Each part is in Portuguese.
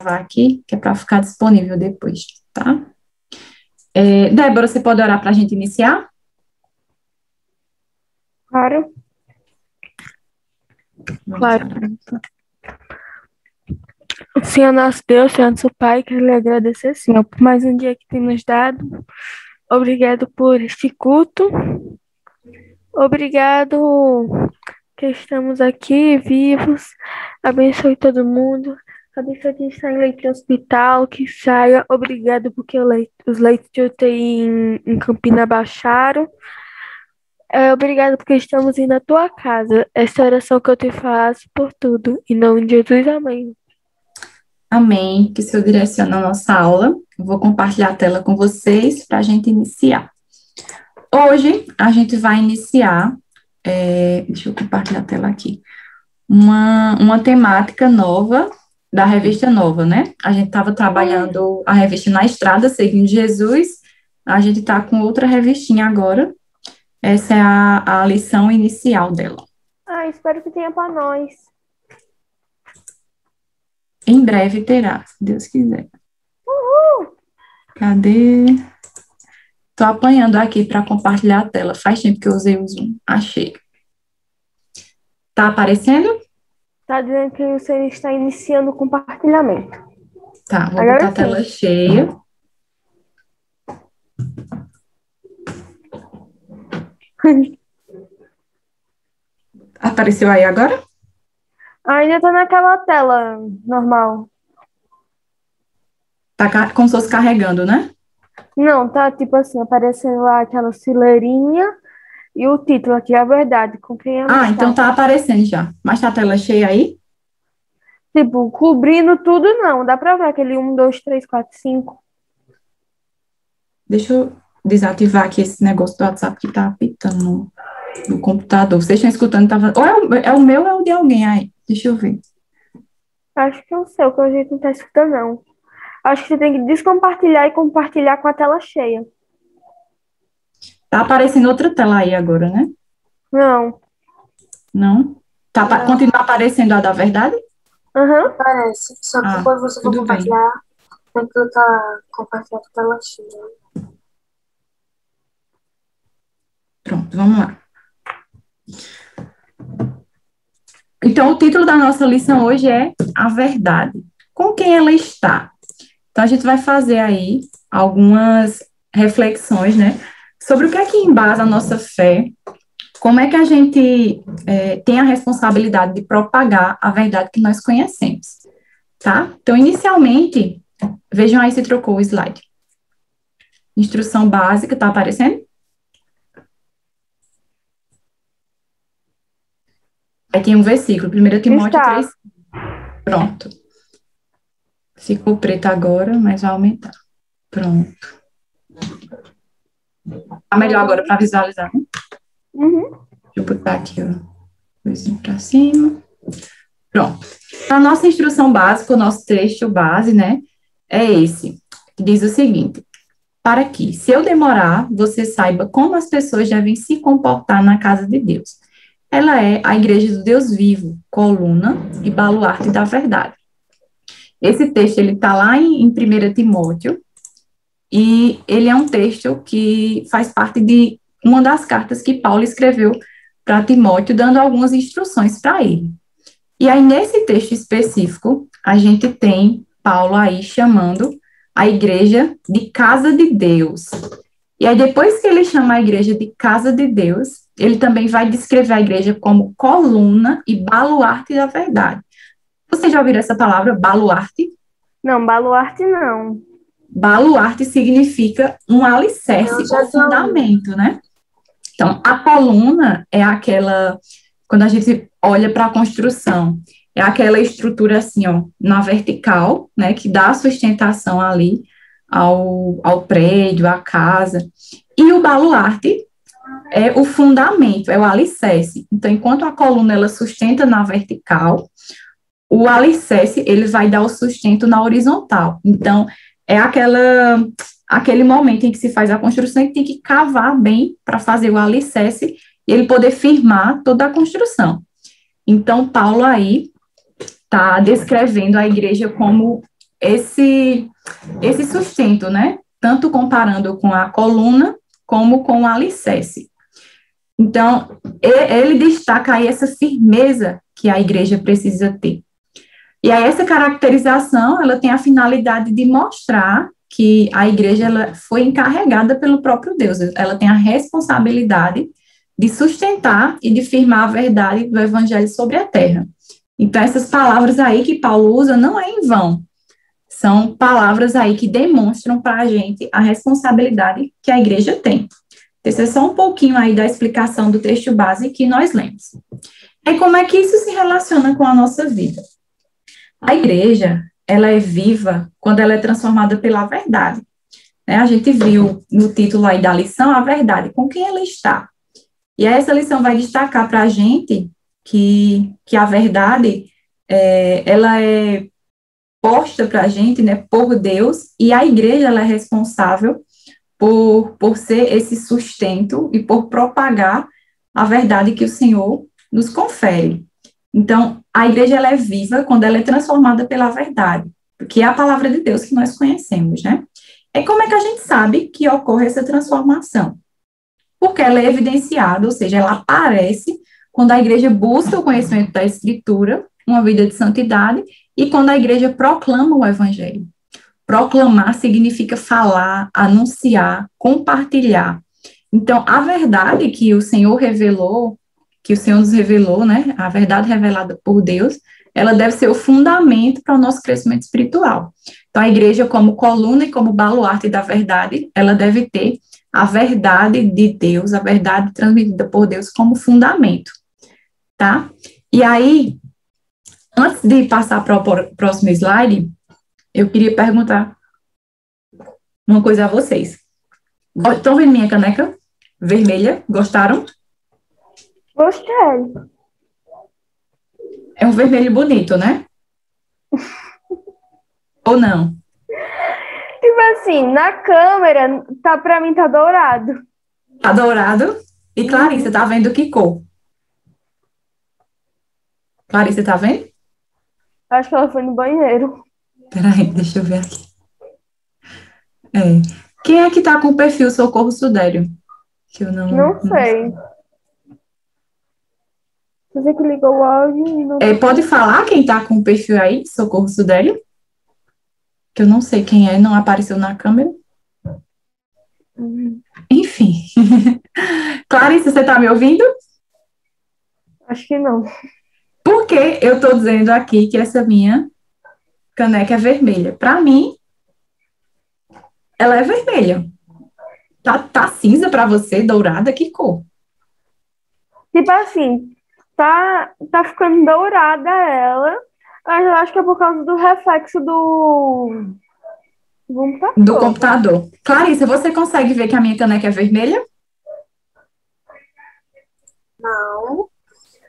aqui, que é para ficar disponível depois, tá? Débora, você pode orar para a gente iniciar? Claro, Vamos claro. orar. Senhor nosso Deus, Senhor nosso Pai, quero lhe agradecer, Senhor, por mais um dia que tem nos dado. Obrigado por este culto. Obrigado que estamos aqui vivos. Abençoe todo mundo. Abençoe quem está em leito de hospital, que saia. Obrigado porque os leitos de UTI em Campina baixaram. Obrigado porque estamos indo à tua casa. Essa oração que eu te faço por tudo. Em nome de Jesus, amém. Amém. Que o Senhor direcione a nossa aula. Eu vou compartilhar a tela com vocês para a gente iniciar. Hoje, a gente vai iniciar, deixa eu compartilhar a tela aqui, uma temática nova da revista Nova, né? A gente estava trabalhando a revista Na Estrada, Seguindo Jesus. A gente está com outra revistinha agora. Essa é a lição inicial dela. Espero que tenha para nós. Em breve terá, se Deus quiser. Uhul! Cadê? Tô apanhando aqui para compartilhar a tela. Faz tempo que eu usei o Zoom. Achei. Tá aparecendo? Tá dizendo que você está iniciando o compartilhamento. Tá, vou Agora botar a tela sim. cheia. Apareceu aí agora? Ainda tá naquela tela normal. Tá como se fosse carregando, né? Não, tá tipo assim, aparecendo lá aquela fileirinha e o título aqui, a verdade, com quem ela Ah, então está. tá aparecendo já. Mas tá a tela cheia aí? Tipo, cobrindo tudo não. Dá pra ver aquele 1, 2, 3, 4, 5. Deixa eu desativar aqui esse negócio do WhatsApp que tá apitando no computador. Vocês estão escutando? Tava... Ou é o meu ou é o de alguém aí? Deixa eu ver. Acho que é o seu, que a gente não tá escutando, não. Acho que você tem que descompartilhar e compartilhar com a tela cheia. Tá aparecendo outra tela aí agora, né? Não. Não? Não. Continua aparecendo a da verdade? Aham. Parece. Só que Ah, quando você for tudo bem. compartilhar, tem que clicar compartilhar com tela cheia. Pronto, vamos lá. Então, o título da nossa lição hoje é A Verdade. Com quem ela está? Então, a gente vai fazer aí algumas reflexões, né? Sobre o que é que embasa a nossa fé, como é que a gente tem a responsabilidade de propagar a verdade que nós conhecemos, tá? Então, inicialmente, vejam aí se trocou o slide. Instrução básica, tá aparecendo? Aí tem um versículo, 1 Timóteo Está. 3. Pronto. Ficou preto agora, mas vai aumentar. Pronto. Tá melhor agora para visualizar, né? Uhum. Deixa eu botar aqui, ó. Coisinha para cima. Pronto. A nossa instrução básica, o nosso trecho base, né, é esse. Que diz o seguinte: para que, se eu demorar, você saiba como as pessoas devem se comportar na casa de Deus. Ela é a igreja do Deus vivo, coluna e baluarte da verdade. Esse texto, ele está lá em 1 Timóteo, e ele é um texto que faz parte de uma das cartas que Paulo escreveu para Timóteo, dando algumas instruções para ele. E aí, nesse texto específico, a gente tem Paulo aí chamando a igreja de casa de Deus. E aí, depois que ele chama a igreja de casa de Deus, ele também vai descrever a igreja como coluna e baluarte da verdade. Vocês já ouviram essa palavra, baluarte? Não, baluarte não. Baluarte significa um alicerce ou fundamento, né? Então, a coluna é aquela, quando a gente olha para a construção, é aquela estrutura assim, ó, na vertical, né, que dá sustentação ali ao prédio, à casa. E o baluarte é o fundamento, é o alicerce. Então, enquanto a coluna ela sustenta na vertical, o alicerce ele vai dar o sustento na horizontal. Então, é aquele momento em que se faz a construção e tem que cavar bem para fazer o alicerce e ele poder firmar toda a construção. Então, Paulo aí está descrevendo a igreja como esse sustento, né? Tanto comparando com a coluna como com o alicerce. Então, ele destaca aí essa firmeza que a igreja precisa ter. E aí, essa caracterização, ela tem a finalidade de mostrar que a igreja ela foi encarregada pelo próprio Deus, ela tem a responsabilidade de sustentar e de firmar a verdade do evangelho sobre a terra. Então, essas palavras aí que Paulo usa não é em vão, são palavras aí que demonstram para a gente a responsabilidade que a igreja tem. Esse é só um pouquinho aí da explicação do texto base que nós lemos. E como é que isso se relaciona com a nossa vida? A igreja, ela é viva quando ela é transformada pela verdade. Né? A gente viu no título aí da lição a verdade, com quem ela está. E essa lição vai destacar para a gente que a verdade, ela é posta para a gente, né, por Deus, e a igreja ela é responsável por ser esse sustento e por propagar a verdade que o Senhor nos confere. Então, a igreja ela é viva quando ela é transformada pela verdade, que é a palavra de Deus que nós conhecemos, né? E como é que a gente sabe que ocorre essa transformação? Porque ela é evidenciada, ou seja, ela aparece quando a igreja busca o conhecimento da Escritura, uma vida de santidade, e quando a igreja proclama o Evangelho. Proclamar significa falar, anunciar, compartilhar. Então, a verdade que o Senhor revelou, que o Senhor nos revelou, né, a verdade revelada por Deus, ela deve ser o fundamento para o nosso crescimento espiritual. Então, a igreja, como coluna e como baluarte da verdade, ela deve ter a verdade de Deus, a verdade transmitida por Deus como fundamento, tá? E aí, antes de passar para o próximo slide, eu queria perguntar uma coisa a vocês. Estão vendo minha caneca vermelha? Gostaram? Gostei. É um vermelho bonito, né? Ou não? Tipo assim, na câmera, pra mim tá dourado. Tá dourado? E Clarissa, tá vendo que cor? Clarissa, tá vendo? Acho que ela foi no banheiro. Peraí, deixa eu ver aqui. Quem é que tá com o perfil Socorro Sudério? Que eu Não sei. Você que ligou o áudio e não... Pode falar quem tá com o perfil aí, Socorro Sudério? Que eu não sei quem é, não apareceu na câmera. Enfim. Clarissa, você tá me ouvindo? Acho que não. Por que eu tô dizendo aqui que essa minha caneca é vermelha? Para mim, ela é vermelha. Tá cinza para você, dourada, que cor? Tipo assim, tá ficando dourada ela, mas eu acho que é por causa do reflexo do computador. Do computador. Clarissa, você consegue ver que a minha caneca é vermelha? Não.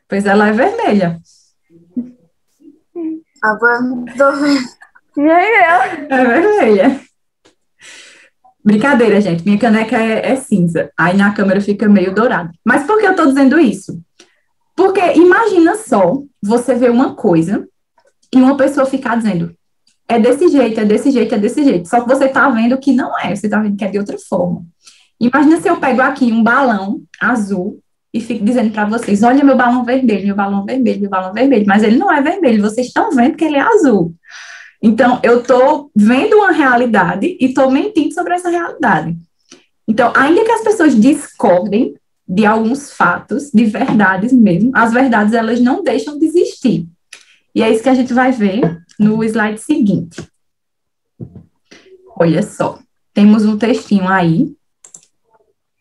Pois ela é vermelha. E aí ela? É vermelha. Brincadeira, gente. Minha caneca é cinza. Aí na câmera fica meio dourada. Mas por que eu tô dizendo isso? Porque imagina só você ver uma coisa e uma pessoa ficar dizendo é desse jeito, é desse jeito, é desse jeito. Só que você tá vendo que não é, você tá vendo que é de outra forma. Imagina se eu pego aqui um balão azul e fico dizendo para vocês, olha meu balão vermelho, meu balão vermelho, meu balão vermelho. Mas ele não é vermelho, vocês estão vendo que ele é azul. Então, eu tô vendo uma realidade e tô mentindo sobre essa realidade. Então, ainda que as pessoas discordem de alguns fatos, de verdades mesmo, as verdades, elas não deixam de existir. E é isso que a gente vai ver no slide seguinte. Olha só, temos um textinho aí.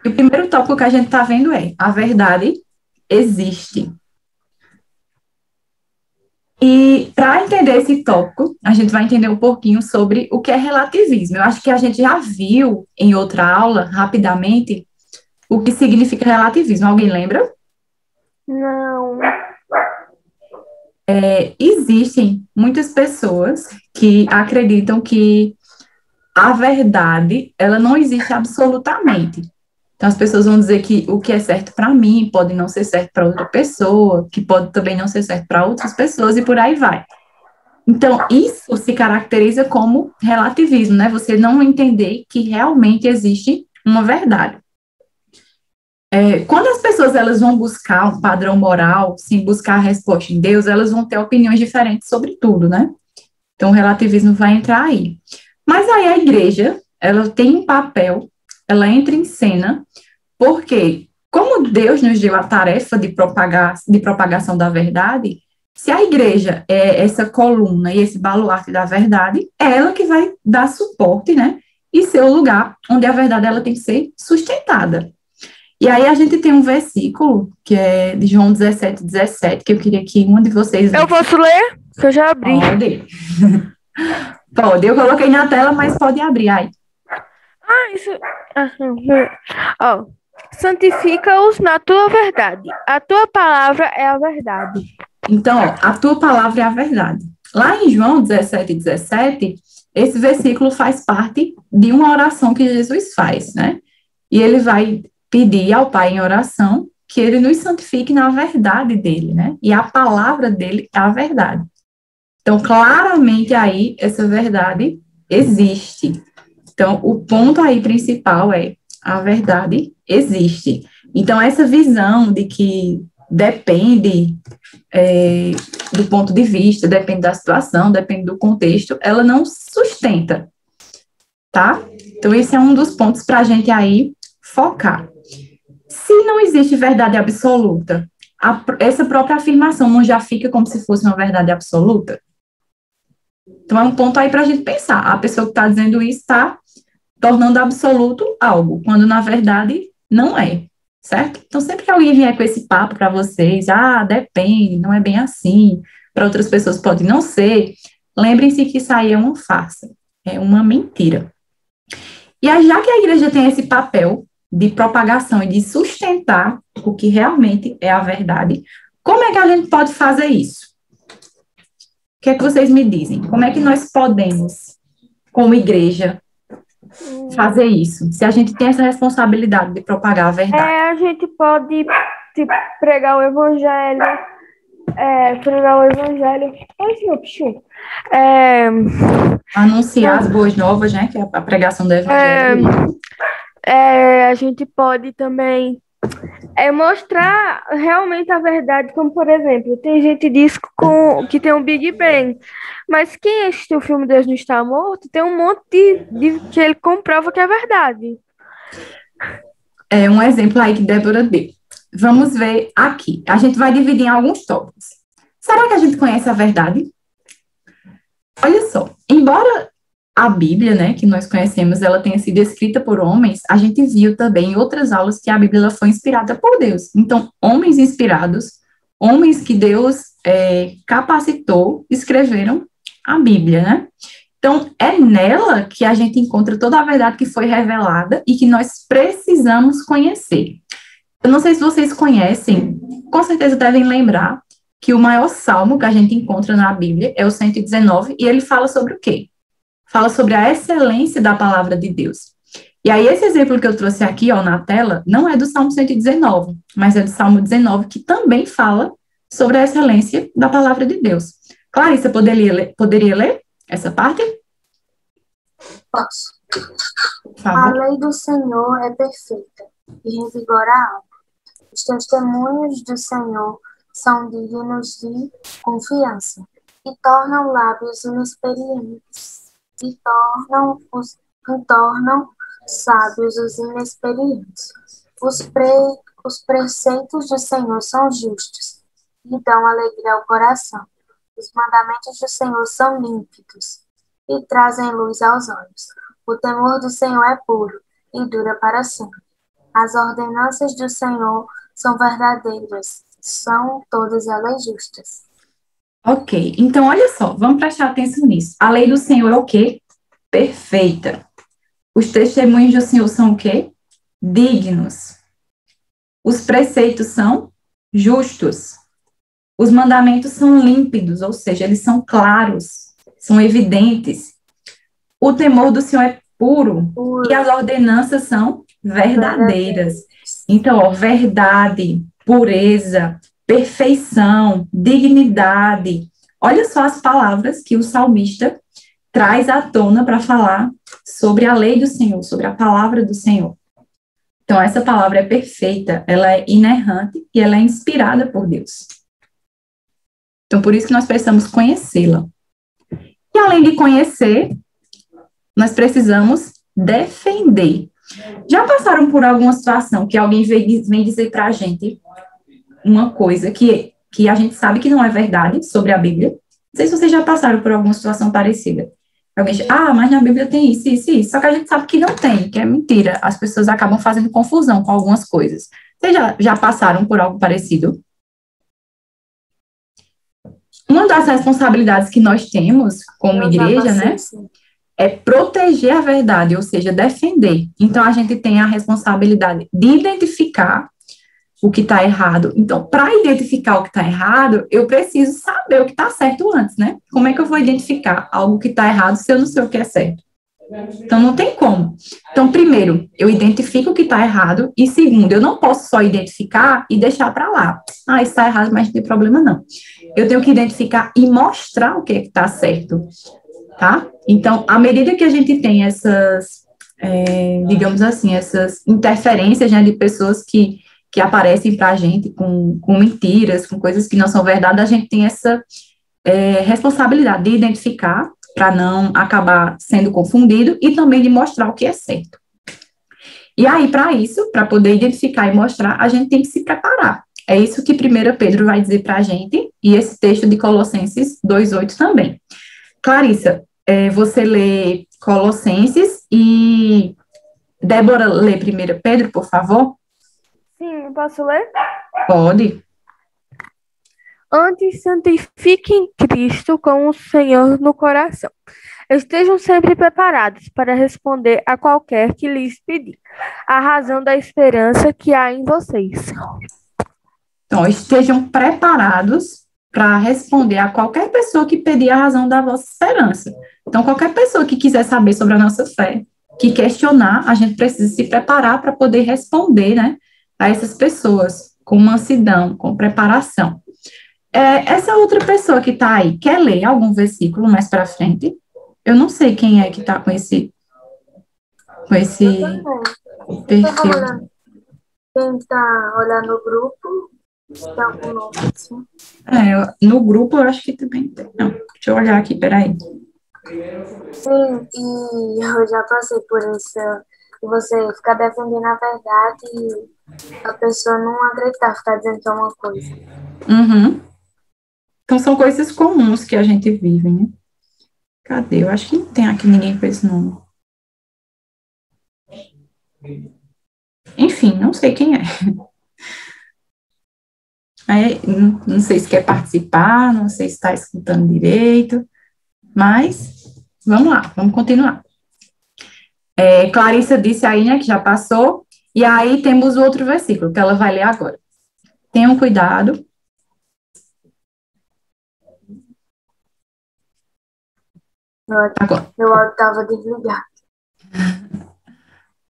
E o primeiro tópico que a gente está vendo é: a verdade existe. E para entender esse tópico, a gente vai entender um pouquinho sobre o que é relativismo. Eu acho que a gente já viu em outra aula, rapidamente, o que significa relativismo. Alguém lembra? Não. Existem muitas pessoas que acreditam que a verdade, ela não existe absolutamente. Então, as pessoas vão dizer que o que é certo para mim pode não ser certo para outra pessoa, que pode também não ser certo para outras pessoas, e por aí vai. Então, isso se caracteriza como relativismo, né? Você não entender que realmente existe uma verdade. Quando as pessoas elas vão buscar um padrão moral, sem buscar a resposta em Deus, elas vão ter opiniões diferentes sobre tudo, né? Então, o relativismo vai entrar aí. Mas aí a igreja, ela tem um papel, ela entra em cena, porque como Deus nos deu a tarefa de propagação da verdade, se a igreja é essa coluna e esse baluarte da verdade, é ela que vai dar suporte, né? E ser o lugar onde a verdade ela tem que ser sustentada. E aí a gente tem um versículo, que é de João 17:17, que eu queria que uma de vocês... Eu posso ler? Que eu já abri. Pode. Pode. Eu coloquei na tela, mas pode abrir aí. Isso. Ó, santifica-os na tua verdade. A tua palavra é a verdade. Então, ó, a tua palavra é a verdade. Lá em João 17:17, esse versículo faz parte de uma oração que Jesus faz, né? E ele vai pedir ao Pai em oração que ele nos santifique na verdade dele, né? E a palavra dele é a verdade. Então, claramente aí, essa verdade existe. Então, o ponto aí principal é a verdade existe. Então, essa visão de que depende do ponto de vista, depende da situação, depende do contexto, ela não sustenta, tá? Então, esse é um dos pontos para a gente aí focar. Se não existe verdade absoluta, essa própria afirmação não já fica como se fosse uma verdade absoluta? Então, é um ponto aí para a gente pensar. A pessoa que está dizendo isso está tornando absoluto algo, quando na verdade não é, certo? Então, sempre que alguém vier com esse papo para vocês, depende, não é bem assim, para outras pessoas pode não ser, lembrem-se que isso aí é uma farsa, é uma mentira. E aí, já que a igreja tem esse papel de propagação e de sustentar o que realmente é a verdade, como é que a gente pode fazer isso? O que é que vocês me dizem? Como é que nós podemos, como igreja, fazer isso? Se a gente tem essa responsabilidade de propagar a verdade. A gente pode, tipo, pregar o evangelho. Oi, senhor Pichu. Anunciar as boas novas, né? Que é a pregação do evangelho. A gente pode também mostrar realmente a verdade, como por exemplo, tem gente que diz que tem um Big Bang, mas quem assistiu o filme Deus Não Está Morto, tem um monte de que ele comprova que é verdade. É um exemplo aí que Débora deu. Vamos ver aqui. A gente vai dividir em alguns tópicos. Será que a gente conhece a verdade? Olha só, embora a Bíblia, né, que nós conhecemos, ela tenha sido escrita por homens, a gente viu também em outras aulas que a Bíblia ela foi inspirada por Deus. Então, homens inspirados, homens que Deus capacitou, escreveram a Bíblia, né? Então, é nela que a gente encontra toda a verdade que foi revelada e que nós precisamos conhecer. Eu não sei se vocês conhecem, com certeza devem lembrar que o maior salmo que a gente encontra na Bíblia é o 119, e ele fala sobre o quê? Fala sobre a excelência da palavra de Deus. E aí, esse exemplo que eu trouxe aqui, ó, na tela, não é do Salmo 119, mas é do Salmo 19, que também fala sobre a excelência da palavra de Deus. Clarissa, poderia ler essa parte? Posso. Por favor. A lei do Senhor é perfeita e revigora a alma. Os testemunhos do Senhor são dignos de confiança e tornam lábios inexperientes e tornam sábios os inexperientes. Os preceitos do Senhor são justos e dão alegria ao coração. Os mandamentos do Senhor são límpidos e trazem luz aos olhos. O temor do Senhor é puro e dura para sempre. As ordenanças do Senhor são verdadeiras, são todas elas justas. Ok, então olha só, vamos prestar atenção nisso. A lei do Senhor é o quê? Perfeita. Os testemunhos do Senhor são o quê? Dignos. Os preceitos são justos. Os mandamentos são límpidos, ou seja, eles são claros, são evidentes. O temor do Senhor é puro e as ordenanças são verdadeiras. Então, ó, verdade, pureza, perfeição, dignidade, Olha só as palavras que o salmista traz à tona para falar sobre a lei do Senhor, sobre a palavra do Senhor. Então, essa palavra é perfeita, ela é inerrante e ela é inspirada por Deus. Então, por isso que nós precisamos conhecê-la. E além de conhecer, nós precisamos defender. Já passaram por alguma situação que alguém vem dizer para a gente uma coisa que a gente sabe que não é verdade sobre a Bíblia? Não sei se vocês já passaram por alguma situação parecida. Alguém diz, mas na Bíblia tem isso, isso e isso. Só que a gente sabe que não tem, que é mentira. As pessoas acabam fazendo confusão com algumas coisas. Vocês já passaram por algo parecido? Uma das responsabilidades que nós temos como igreja, né, é proteger a verdade, ou seja, defender. Então, a gente tem a responsabilidade de identificar o que está errado. Então, para identificar o que está errado, eu preciso saber o que está certo antes, né? Como é que eu vou identificar algo que está errado se eu não sei o que é certo? Então, não tem como. Então, primeiro, eu identifico o que está errado, e segundo, eu não posso só identificar e deixar para lá. Isso está errado, mas não tem problema não. Eu tenho que identificar e mostrar o que está certo, tá? Então, à medida que a gente tem essas, digamos assim, essas interferências, né, de pessoas que aparecem para a gente com mentiras, com coisas que não são verdade, a gente tem essa responsabilidade de identificar para não acabar sendo confundido e também de mostrar o que é certo. E aí, para isso, para poder identificar e mostrar, a gente tem que se preparar. É isso que 1 Pedro vai dizer para a gente, e esse texto de Colossenses 2,8 também. Clarissa, você lê Colossenses e Débora lê 1 Pedro, por favor? Sim, posso ler? Pode. Antes, santifiquem Cristo como o Senhor no coração. Estejam sempre preparados para responder a qualquer que lhes pedir, a razão da esperança que há em vocês. Então, estejam preparados para responder a qualquer pessoa que pedir a razão da vossa esperança. Então, qualquer pessoa que quiser saber sobre a nossa fé, que questionar, a gente precisa se preparar para poder responder, né, a essas pessoas com mansidão, com preparação. Essa outra pessoa que está aí, quer ler algum versículo mais para frente? Eu não sei quem é que está com esse perfil. Tentar olhar no grupo, tem algum nome assim? No grupo eu acho que também tem. Não, deixa eu olhar aqui, peraí. Sim, e eu já passei por isso. Você ficar defendendo a verdade e a pessoa não acreditar, ficar dizendo que é uma coisa. Uhum. Então, são coisas comuns que a gente vive, né? Cadê? Eu acho que não tem aqui ninguém com esse nome. Enfim, não sei quem é. Não sei se quer participar, não sei se está escutando direito, mas vamos lá, vamos continuar. Clarissa disse aí, né, que já passou, e aí temos o outro versículo, que ela vai ler agora. Tenham cuidado. Meu áudio estava desligado.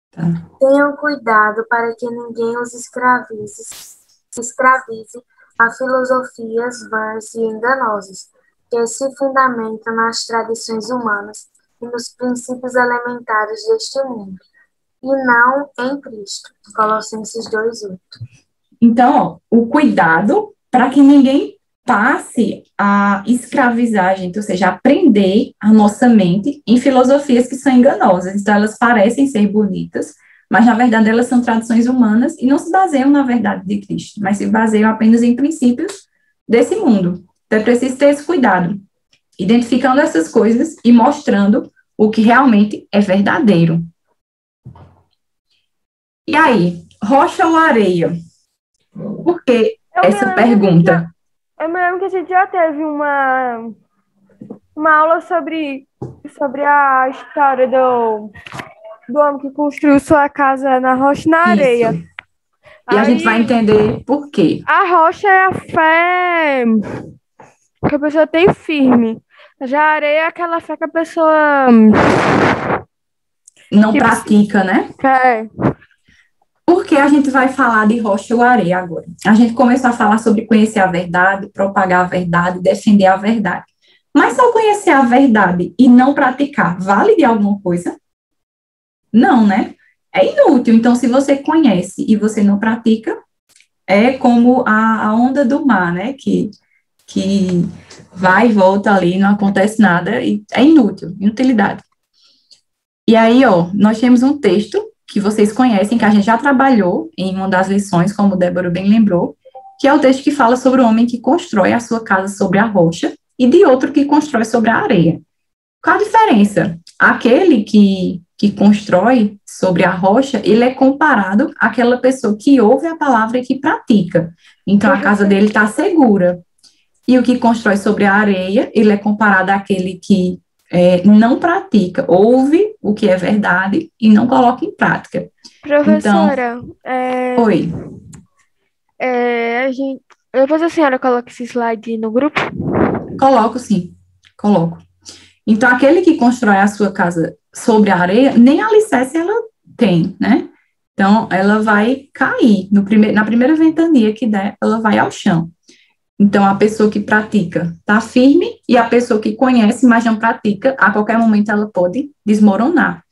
Tá. Tenham cuidado para que ninguém os escravize a filosofias vãs e enganosas, que se fundamentam nas tradições humanas e nos princípios elementares deste mundo, e não em Cristo. Colossenses 2:8. Então, o cuidado para que ninguém passe a escravizar a gente, ou seja, a prender a nossa mente em filosofias que são enganosas. Então, elas parecem ser bonitas, mas, na verdade, elas são tradições humanas e não se baseiam na verdade de Cristo, mas se baseiam apenas em princípios desse mundo. Então, é preciso ter esse cuidado, identificando essas coisas e mostrando o que realmente é verdadeiro. E aí, rocha ou areia? Por que essa pergunta? Eu me lembro que a gente já teve uma aula sobre a história do homem que construiu sua casa na rocha e na areia. Isso. E a gente vai entender por quê. A rocha é a fé que a pessoa tem firme. Já a areia é aquela fé que a pessoa não pratica, né? É. Por que a gente vai falar de rocha ou areia agora? A gente começou a falar sobre conhecer a verdade, propagar a verdade, defender a verdade. Mas só conhecer a verdade e não praticar, vale de alguma coisa? Não, né? É inútil. Então, se você conhece e você não pratica, é como a onda do mar, né? Que vai e volta ali, não acontece nada, e é inútil, inutilidade. E aí, ó, nós temos um texto que vocês conhecem, que a gente já trabalhou em uma das lições, como o Débora bem lembrou, que é o texto que fala sobre o homem que constrói a sua casa sobre a rocha e de outro que constrói sobre a areia. Qual a diferença? Aquele que constrói sobre a rocha, ele é comparado àquela pessoa que ouve a palavra e que pratica. Então, a casa dele está segura. E o que constrói sobre a areia, ele é comparado àquele que não pratica, ouve o que é verdade e não coloca em prática. Professora, Então, oi. Depois a senhora coloca esse slide no grupo? Coloco, sim. Coloco. Então, aquele que constrói a sua casa sobre a areia, nem alicerce ela tem, né? Então, ela vai cair. Na primeira ventania que der, ela vai ao chão. Então, a pessoa que pratica está firme e a pessoa que conhece, mas não pratica, a qualquer momento ela pode desmoronar.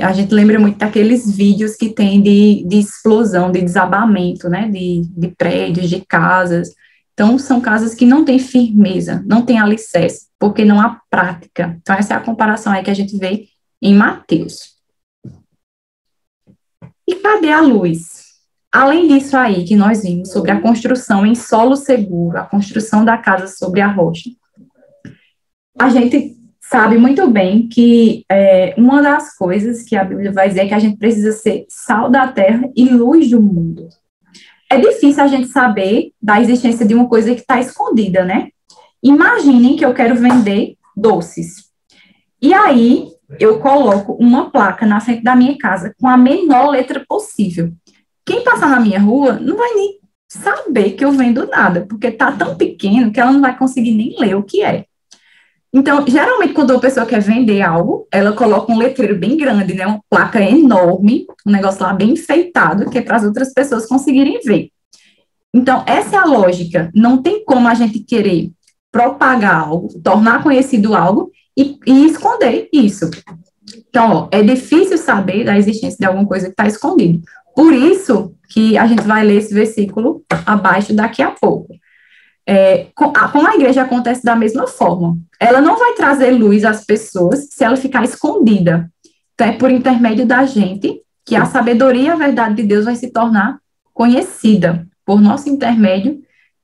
A gente lembra muito daqueles vídeos que tem de explosão, de desabamento, né? De prédios, de casas. Então, são casas que não têm firmeza, não têm alicerce, porque não há prática. Então, essa é a comparação aí que a gente vê em Mateus. E cadê a luz? Além disso aí que nós vimos sobre a construção em solo seguro, a construção da casa sobre a rocha, a gente sabe muito bem que uma das coisas que a Bíblia vai dizer é que a gente precisa ser sal da terra e luz do mundo. É difícil a gente saber da existência de uma coisa que está escondida, né? Imaginem que eu quero vender doces. E aí, eu coloco uma placa na frente da minha casa com a menor letra possível. Quem passar na minha rua não vai nem saber que eu vendo nada, porque está tão pequeno que ela não vai conseguir nem ler o que é. Então, geralmente, quando a pessoa quer vender algo, ela coloca um letreiro bem grande, né? Uma placa enorme, um negócio lá bem enfeitado, que é para as outras pessoas conseguirem ver. Então, essa é a lógica. Não tem como a gente querer propagar algo, tornar conhecido algo e esconder isso. Então, ó, é difícil saber da existência de alguma coisa que está escondida. Por isso que a gente vai ler esse versículo abaixo daqui a pouco. Com a igreja acontece da mesma forma. Ela não vai trazer luz às pessoas se ela ficar escondida. Então, é por intermédio da gente que a sabedoria e a verdade de Deus vai se tornar conhecida. Por nosso intermédio,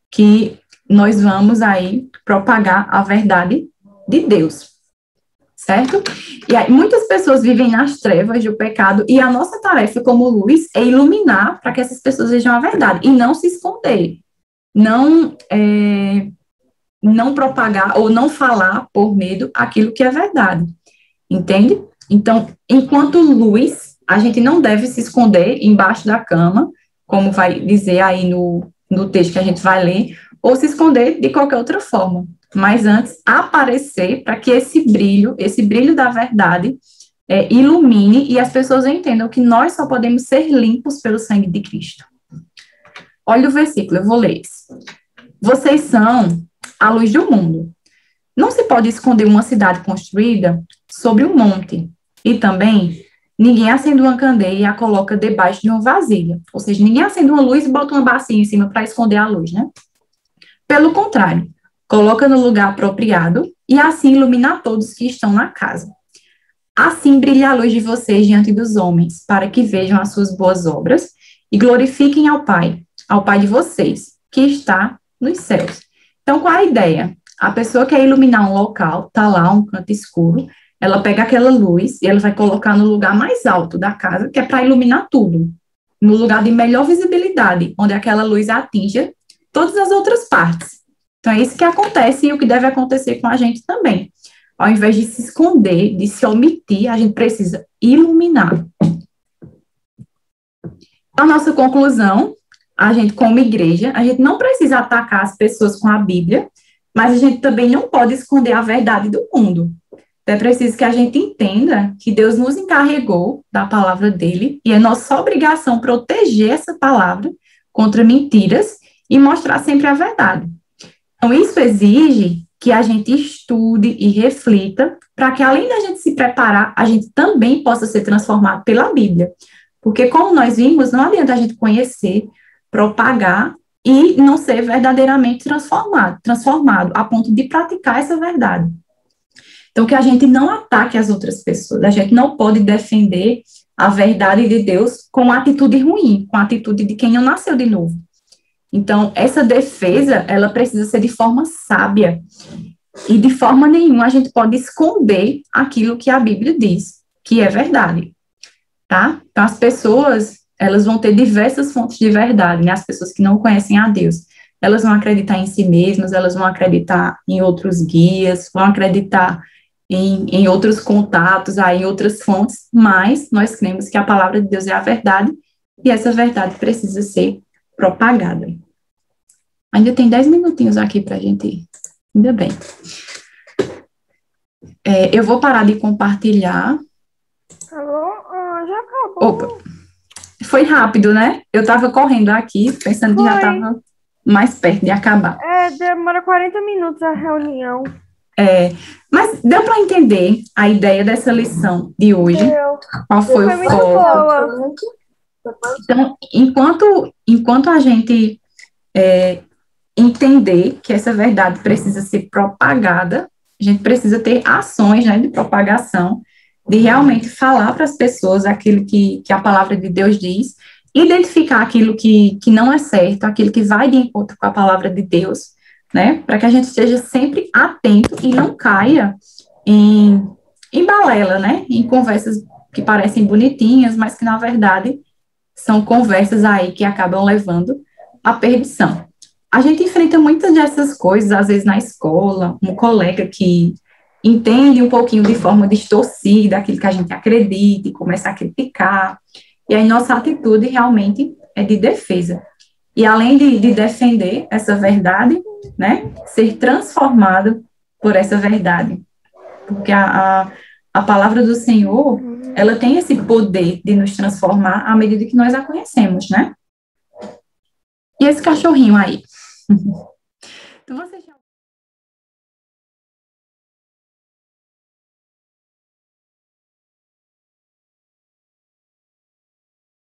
que nós vamos aí propagar a verdade de Deus. Certo? E aí, muitas pessoas vivem nas trevas do pecado e a nossa tarefa como luz é iluminar para que essas pessoas vejam a verdade e não se esconder. Não propagar ou não falar por medo aquilo que é verdade, entende? Então, enquanto luz, a gente não deve se esconder embaixo da cama, como vai dizer aí no texto que a gente vai ler, ou se esconder de qualquer outra forma, mas antes aparecer para que esse brilho da verdade ilumine e as pessoas entendam que nós só podemos ser limpos pelo sangue de Cristo. Olha o versículo, eu vou ler isso. Vocês são a luz do mundo. Não se pode esconder uma cidade construída sobre um monte. E também, ninguém acende uma candeia e a coloca debaixo de uma vasilha. Ou seja, ninguém acende uma luz e bota uma bacia em cima para esconder a luz, né? Pelo contrário, coloca no lugar apropriado e assim ilumina todos que estão na casa. Assim brilha a luz de vocês diante dos homens, para que vejam as suas boas obras e glorifiquem ao Pai de vocês, que está nos céus. Então, qual é a ideia? A pessoa quer iluminar um local, está lá, um canto escuro, ela pega aquela luz e ela vai colocar no lugar mais alto da casa, que é para iluminar tudo, no lugar de melhor visibilidade, onde aquela luz atinja todas as outras partes. Então, é isso que acontece e o que deve acontecer com a gente também. Ao invés de se esconder, de se omitir, a gente precisa iluminar. A nossa conclusão, a gente como igreja, a gente não precisa atacar as pessoas com a Bíblia, mas a gente também não pode esconder a verdade do mundo. Então, é preciso que a gente entenda que Deus nos encarregou da palavra dele e é nossa obrigação proteger essa palavra contra mentiras e mostrar sempre a verdade. Então, isso exige que a gente estude e reflita para que, além da gente se preparar, a gente também possa ser transformado pela Bíblia. Porque, como nós vimos, não adianta a gente conhecer, propagar e não ser verdadeiramente transformado a ponto de praticar essa verdade. Então, que a gente não ataque as outras pessoas, a gente não pode defender a verdade de Deus com atitude ruim, com a atitude de quem não nasceu de novo. Então, essa defesa, ela precisa ser de forma sábia, e de forma nenhuma a gente pode esconder aquilo que a Bíblia diz, que é verdade, tá? Então, as pessoas, elas vão ter diversas fontes de verdade, né? As pessoas que não conhecem a Deus, elas vão acreditar em si mesmas, elas vão acreditar em outros guias, vão acreditar em outros contatos, em outras fontes, mas nós cremos que a palavra de Deus é a verdade, e essa verdade precisa ser propagada. Ainda tem 10 minutinhos aqui para a gente ir. Ainda bem. Eu vou parar de compartilhar. Alô? Já acabou. Opa, foi rápido, né? Eu estava correndo aqui, pensando que já estava mais perto de acabar. Demora 40 minutos a reunião. Mas deu para entender a ideia dessa lição de hoje? Qual foi o foco? Então, enquanto a gente entender que essa verdade precisa ser propagada, a gente precisa ter ações, né, de propagação, de realmente falar para as pessoas aquilo que a palavra de Deus diz, identificar aquilo que não é certo, aquilo que vai de encontro com a palavra de Deus, né, para que a gente esteja sempre atento e não caia em balela, né, em conversas que parecem bonitinhas, mas que, na verdade, são conversas aí que acabam levando à perdição. A gente enfrenta muitas dessas coisas, às vezes na escola, um colega que entende um pouquinho de forma distorcida aquilo que a gente acredita e começa a criticar, e aí nossa atitude realmente é de defesa. E além de defender essa verdade, né, ser transformado por essa verdade, porque a palavra do Senhor, ela tem esse poder de nos transformar à medida que nós a conhecemos, né? E esse cachorrinho aí? Então, você já...